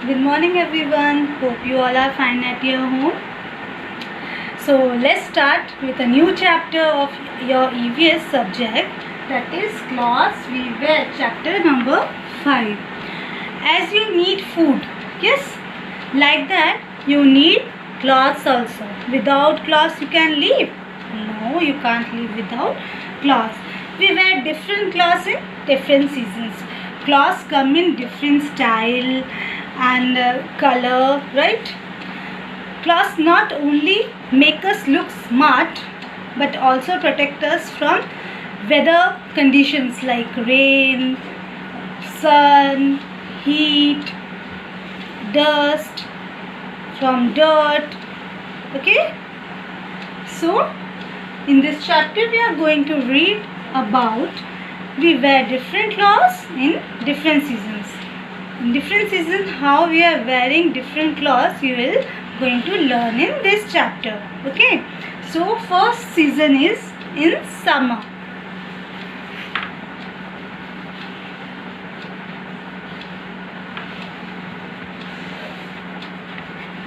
Good morning everyone. Hope you all are fine at your home. So let's start with a new chapter of your EVS subject, that is Class VWare, chapter number 5. As you need food, yes, like that you need clothes also. Without clothes you can live? No, you can't live without clothes. We wear different clothes in different seasons. Clothes come in different style and color, right? Clothes not only make us look smart but also protect us from weather conditions like rain, sun, heat, dust, from dirt. Okay, so in this chapter we are going to read about we wear different clothes in different seasons. In different seasons, how we are wearing different clothes, you will going to learn in this chapter. Okay, so first season is in summer.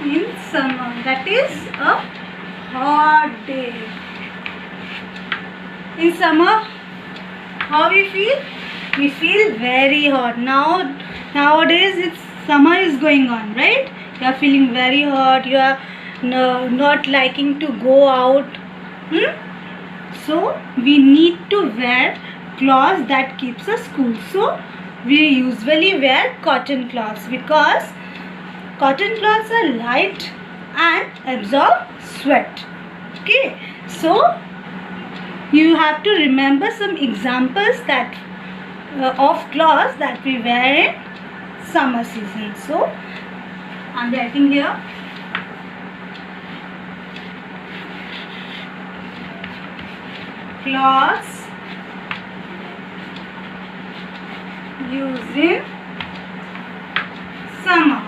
In summer, that is a hot day. In summer, how we feel? We feel very hot. Nowadays it's summer is going on, right? You are feeling very hot. You are not liking to go out. So we need to wear clothes that keeps us cool. So we usually wear cotton cloths because cotton cloths are light and absorb sweat. Okay, so you have to remember some examples that of clothes that we wear in summer season. So I am writing here. Clothes used in summer.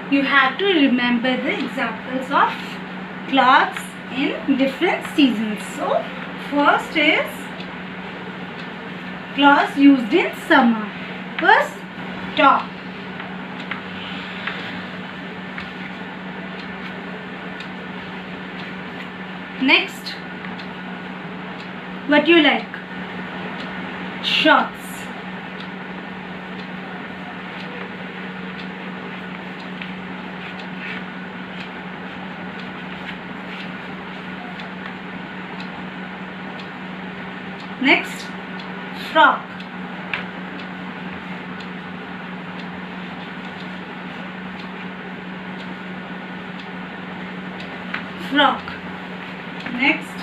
You have to remember the examples of clothes in different seasons. So first is clothes used in summer. First, top. Next, what you like? Shorts. Next, frock. Frock. Next,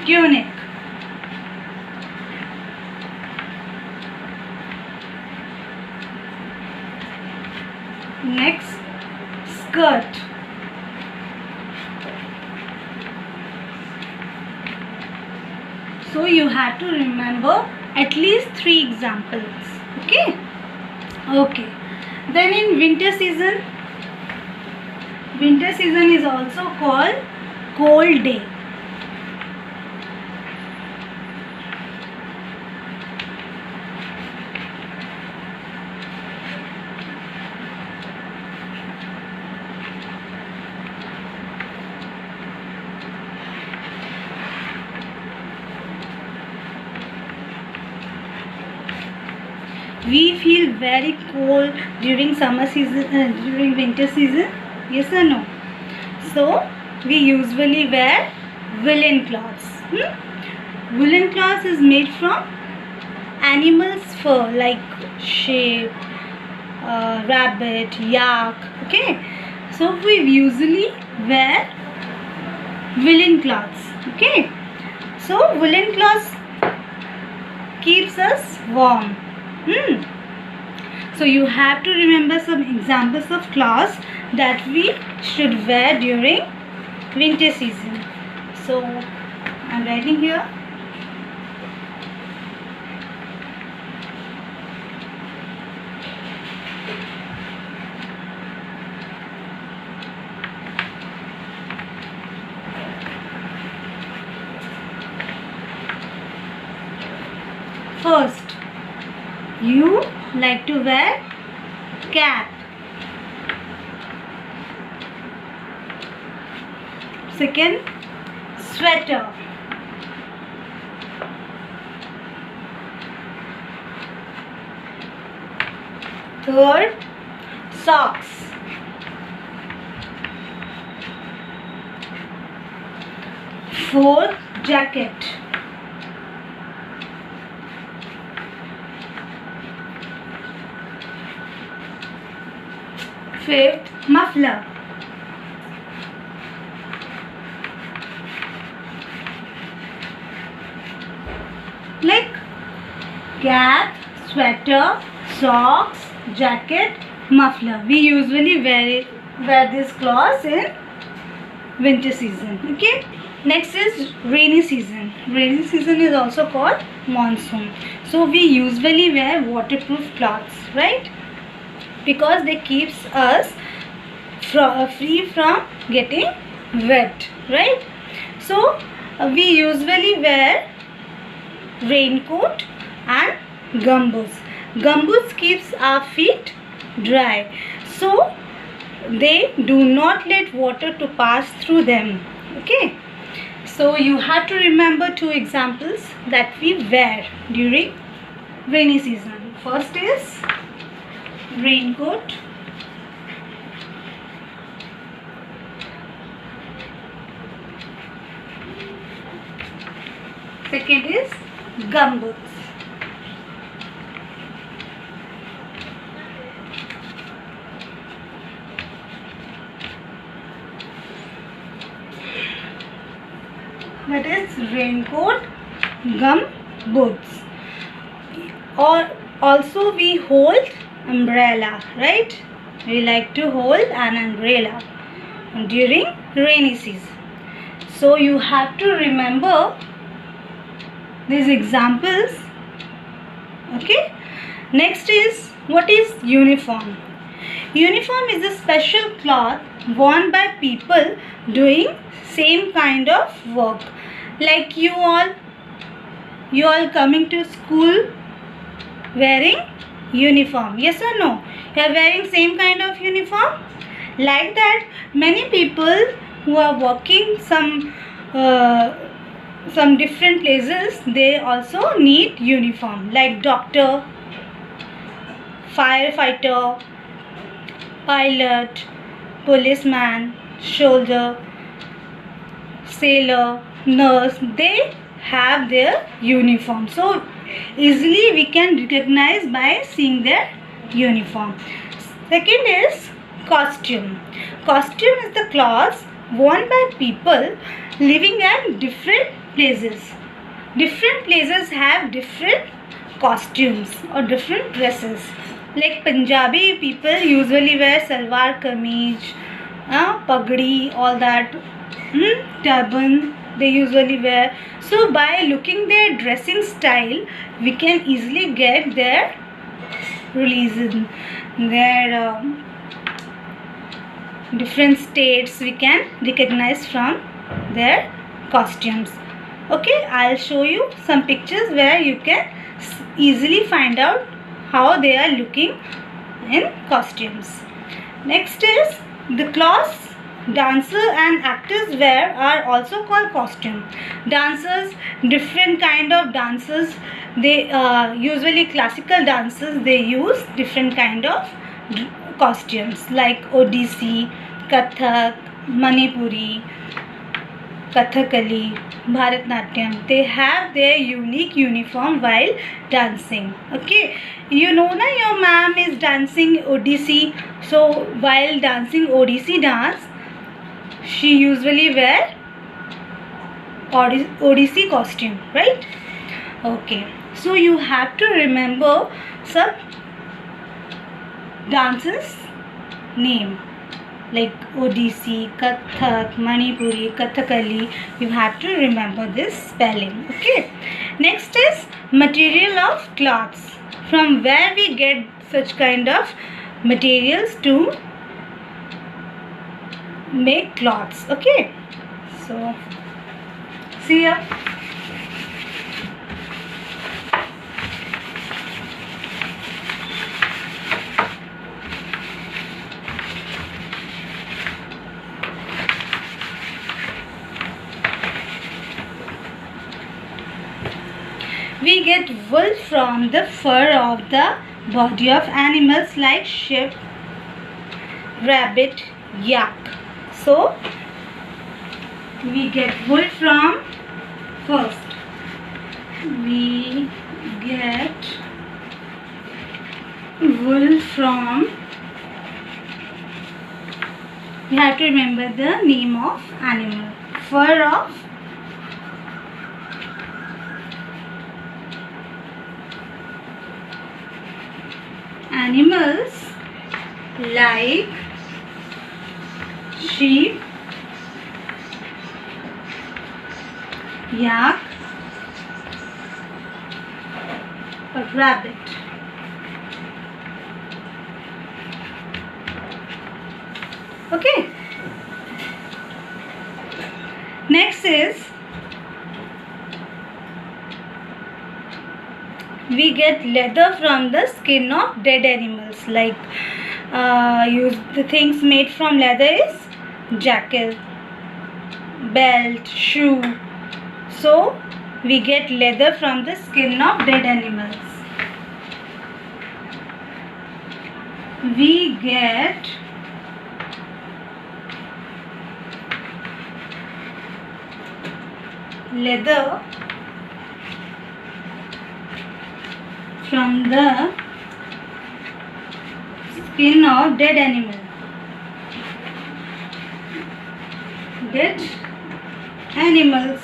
tunic. Next, skirt. So you have to remember at least 3 examples. Okay. Then in winter season is also called cold day. We feel very cold during summer season, during winter season. Yes or no? So we usually wear woolen cloths. Woolen cloth is made from animals' fur like sheep, rabbit, yak. Okay, so we usually wear woolen cloths. Okay, so woolen cloths keeps us warm. So you have to remember some examples of clothes that we should wear during winter season. So I am writing here. First, You like to wear cap. Second, sweater. Third, socks. Fourth, jacket. Fifth, muffler. Like cap, sweater, socks, jacket, muffler. We usually wear these clothes in winter season. Okay. Next is rainy season. Rainy season is also called monsoon. So we usually wear waterproof clothes, right? Because they keeps us free from getting wet, right? So we usually wear raincoat and gumboots. Gumboots keeps our feet dry, so they do not let water to pass through them. Okay, so you have to remember two examples that we wear during rainy season. First is raincoat. Second is gumboots. That is raincoat, gumboots. Or also we hold umbrella, right? We like to hold an umbrella during rainy season. So you have to remember these examples. Okay. Next is, what is uniform? Uniform is a special cloth worn by people doing same kind of work. Like you all coming to school wearing uniform. Yes or no? You are wearing same kind of uniform. Like that, many people who are working some different places, they also need uniform. Like doctor, firefighter, pilot, policeman, soldier, sailor, nurse, they have their uniform. So easily we can recognize by seeing their uniform. Second is costume. Costume is the clothes worn by people living at different places. Different places have different costumes or different dresses. Like Punjabi people usually wear salwar kameez, pagdi, all that, turban they usually wear. So by looking their dressing style, we can easily get their religion, their different states we can recognize from their costumes. Okay, I'll show you some pictures where you can easily find out how they are looking in costumes. Next is the clothes dancers and actors wear are also called costume. Dancers, different kind of dancers, they usually classical dancers, they use different kind of costumes like Odissi, Kathak, Manipuri, Kathakali, Bharatnatyam. They have their unique uniform while dancing. Okay, you know na, your ma'am is dancing Odissi. So while dancing Odissi dance, she usually wear Odissi costume, right? Okay, so you have to remember some dances name like Odissi, Kathak, Manipuri, Kathakali. You have to remember this spelling. Okay. Next is material of cloths. From where we get such kind of materials to make cloths. Okay. So see ya. get wool from the fur of the body of animals like sheep, rabbit, yak. So we get wool from, first we get wool from, we have to remember the name of animal. Fur of animals like sheep, yak, or rabbit. Okay. Next is we get leather from the skin of dead animals. Like the things made from leather is jacket, belt, shoe. So we get leather from the skin of dead animals. We get leather from the skin of dead animal. Dead animals.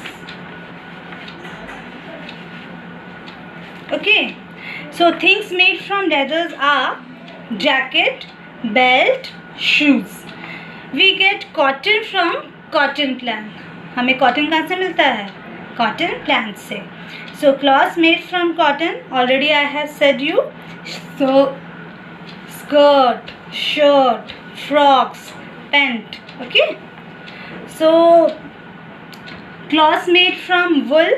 Okay. So things made from leathers are jacket, belt, shoes. We get cotton from cotton plant. हमें cotton कहाँ से मिलता है? Cotton plant से. So cloths made from cotton, already I have said you. So skirt, shirt, frocks, pant. Okay. So cloths made from wool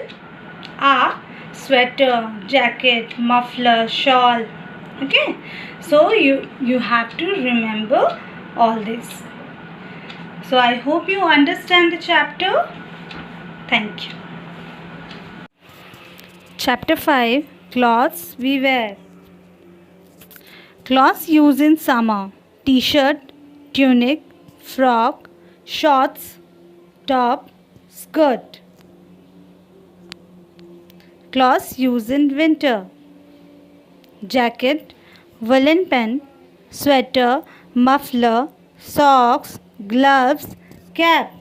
are sweater, jacket, muffler, shawl. Okay. So you have to remember all this. So I hope you understand the chapter. Thank you. Chapter 5, Clothes we wear. Clothes used in summer: t-shirt, tunic, frock, shorts, top, skirt. Clothes used in winter: jacket, woolen pant, sweater, muffler, socks, gloves, cap.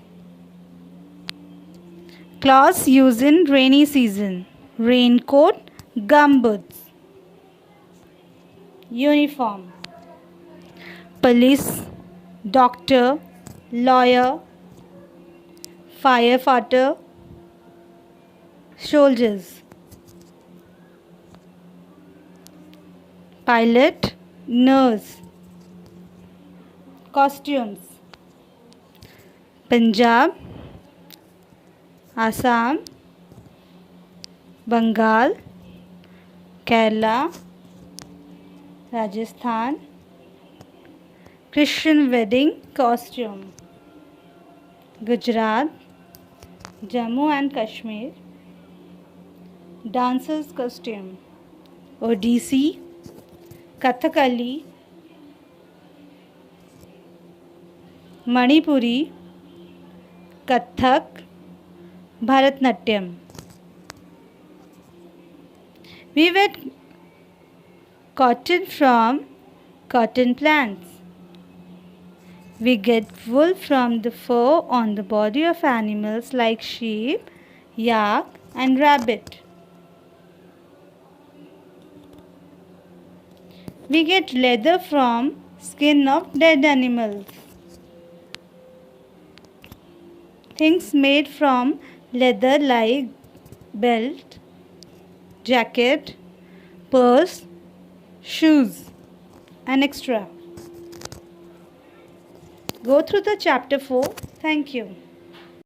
Clothes used in rainy season: raincoat, gumboots. Uniform: police, doctor, lawyer, firefighter, soldiers. Pilot, nurse. Costumes: Punjab, Assam, Bengal, Kerala, Rajasthan. Christian wedding costume: Gujarat, Jammu and Kashmir. Dancers costume: Odissi, Kathakali, Manipuri, Kathak, Bharatnatyam. We get cotton from cotton plants. We get wool from the fur on the body of animals like sheep, yak, and rabbit. We get leather from skin of dead animals. Things made from leather like belt, jacket, purse, shoes, and extra. Go through the chapter 4. Thank you.